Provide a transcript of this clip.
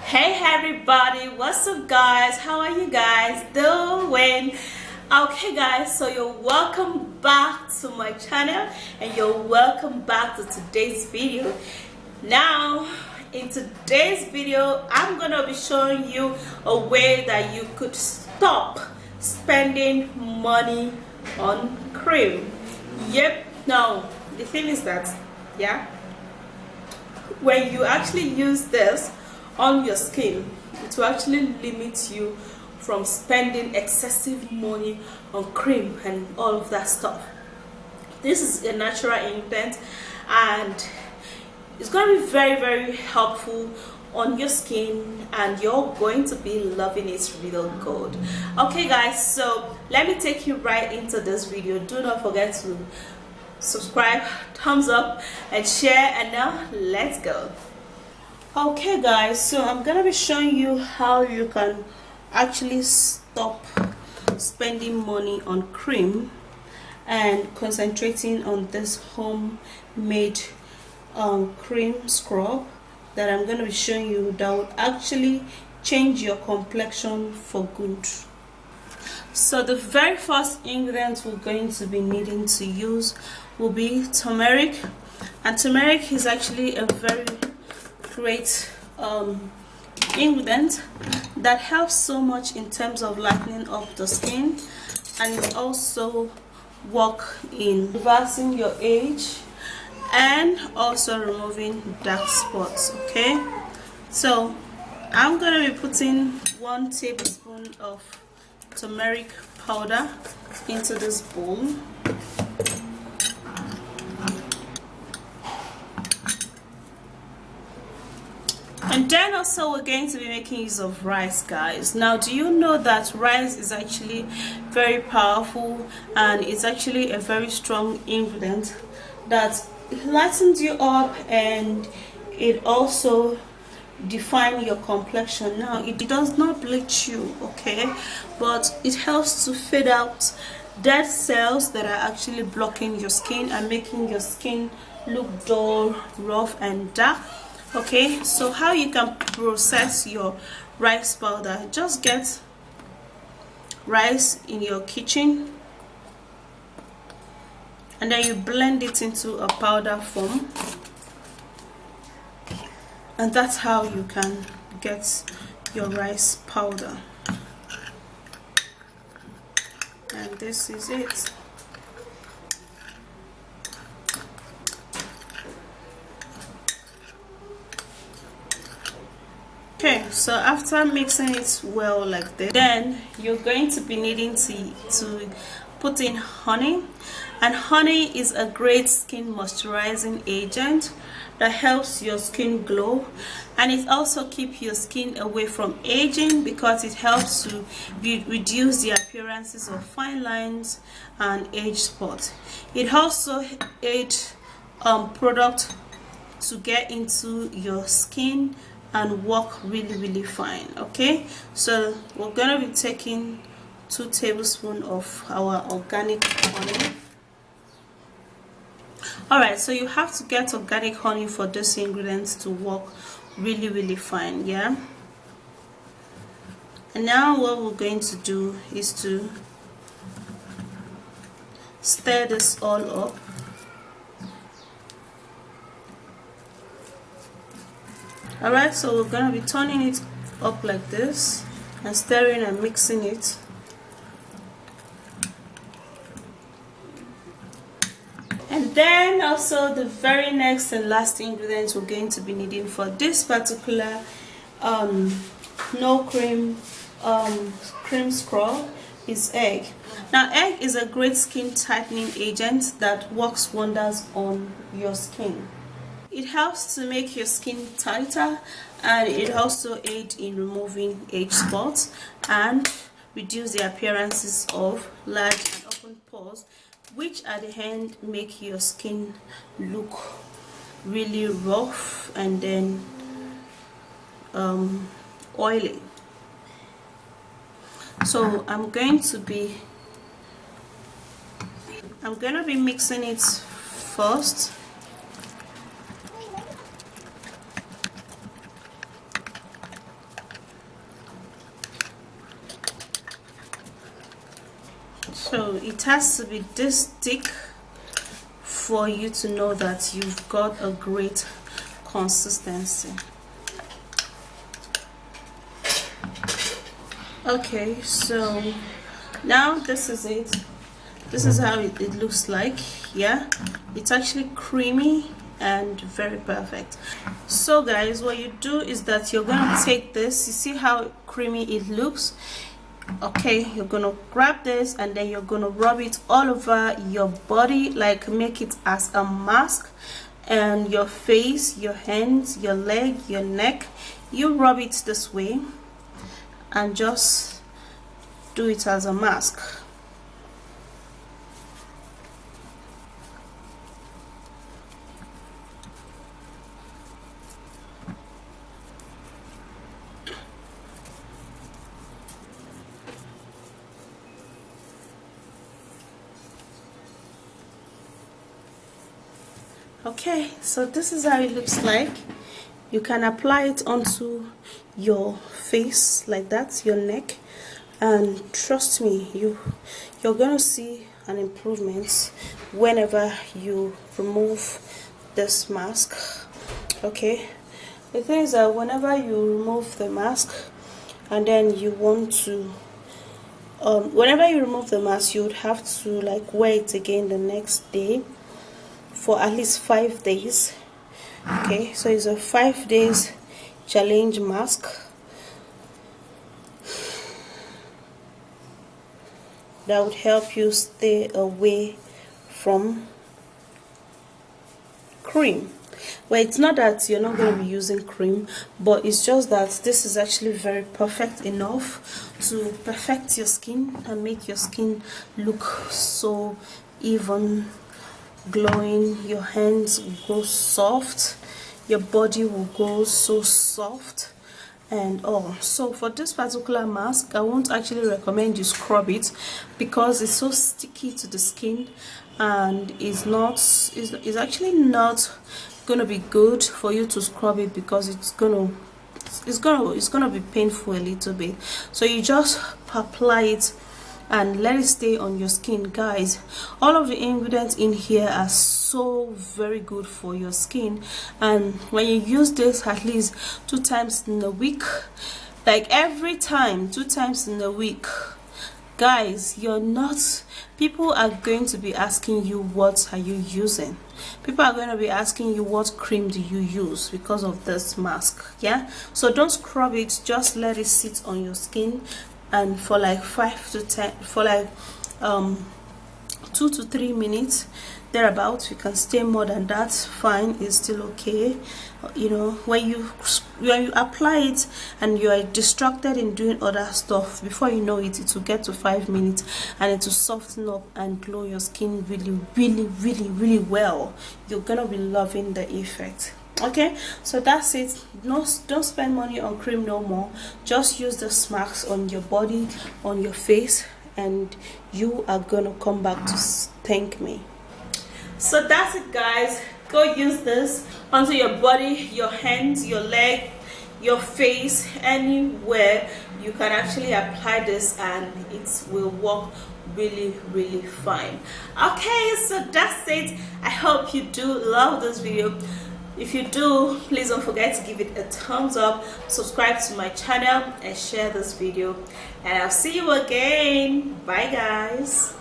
Hey everybody, what's up guys? How are you guys doing? Okay guys, so you're welcome back to my channel and you're welcome back to today's video. Now in today's video I'm gonna be showing you a way that you could stop spending money on cream. Yep. Now the thing is that when you actually use this on your skin, it will actually limit you from spending excessive money on cream and all of that stuff. This is a natural ingredient and it's going to be very helpful on your skin and you're going to be loving it real good. Okay guys, so let me take you right into this video. Do not forget to subscribe, thumbs up and share, and now let's go. Okay guys, so I'm gonna be showing you how you can actually stop spending money on cream and concentrating on this homemade cream scrub that I'm gonna be showing you that will actually change your complexion for good. So the very first ingredient we're going to be needing to use will be turmeric, and turmeric is actually a very great ingredient that helps so much in terms of lightening up the skin, and it also work in reversing your age and also removing dark spots. Okay, so I'm gonna be putting 1 tablespoon of turmeric powder into this bowl. And then also we're going to be making use of rice, guys. Now do you know that rice is actually very powerful and it's actually a very strong ingredient that lightens you up and it also define your complexion. Now it does not bleach you, okay, but it helps to fade out dead cells that are actually blocking your skin and making your skin look dull, rough and dark. Okay, so how you can process your rice powder: just get rice in your kitchen and then you blend it into a powder form, and that's how you can get your rice powder. And this is it. Okay, so after mixing it well like this, then you're going to be needing to put in honey, and honey is a great skin moisturizing agent that helps your skin glow, and it also keeps your skin away from aging because it helps to reduce the appearances of fine lines and age spots. It also aids product to get into your skin and work really fine. Okay, so we're gonna be taking 2 tablespoons of our organic honey. Alright, so you have to get organic honey for this ingredients to work really fine. Yeah, and now what we're going to do is to stir this all up. Alright, so we're gonna be turning it up like this and stirring and mixing it. And then also the very next and last ingredient we're going to be needing for this particular no cream cream scrub is egg. Now egg is a great skin tightening agent that works wonders on your skin. It helps to make your skin tighter, and it also aids in removing age spots and reduce the appearances of large and open pores, which at the end make your skin look really rough and then oily. So I'm gonna be mixing it first. So it has to be this thick for you to know that you've got a great consistency. Okay, so now this is it. This is how it looks like. Yeah, it's actually creamy and very perfect. So guys, what you do is that you're gonna take this, you see how creamy it looks. Okay, you're gonna grab this and then you're gonna rub it all over your body, like make it as a mask, and your face, your hands, your leg, your neck. You rub it this way and just do it as a mask. Okay, so this is how it looks like. You can apply it onto your face like that, your neck, and trust me, you're gonna see an improvement whenever you remove this mask. Okay, the thing is that whenever you remove the mask and then you want to whenever you remove the mask, you would have to like wear it again the next day for at least 5 days. Okay, so it's a 5 days challenge mask that would help you stay away from cream. Well, it's not that you're not going to be using cream, but it's just that this is actually very perfect enough to perfect your skin and make your skin look so even, glowing. Your hands will go soft, your body will go so soft and all. So for this particular mask, I won't actually recommend you scrub it because it's so sticky to the skin and is actually not gonna be good for you to scrub it because it's gonna be painful a little bit. So you just apply it and let it stay on your skin. Guys, all of the ingredients in here are so very good for your skin, and when you use this at least 2 times in a week, like every time 2 times in a week, guys, people are going to be asking you, what are you using? People are going to be asking you, what cream do you use, because of this mask. Yeah, so don't scrub it, just let it sit on your skin, and for like 2 to 3 minutes thereabouts. You can stay more than that, fine, it's still okay. You know, when you apply it and you are distracted in doing other stuff, before you know it, it will get to 5 minutes and it will soften up and glow your skin really well. You're gonna be loving the effect. Okay, so that's it. Don't spend money on cream no more. Just use the marks on your body, on your face, and you are gonna come back to thank me. So that's it, guys. Go use this onto your body, your hands, your leg, your face, anywhere. You can actually apply this and it will work really fine. Okay, so that's it. I hope you do love this video. If you do, please don't forget to give it a thumbs up, subscribe to my channel, and share this video. And I'll see you again. Bye, guys.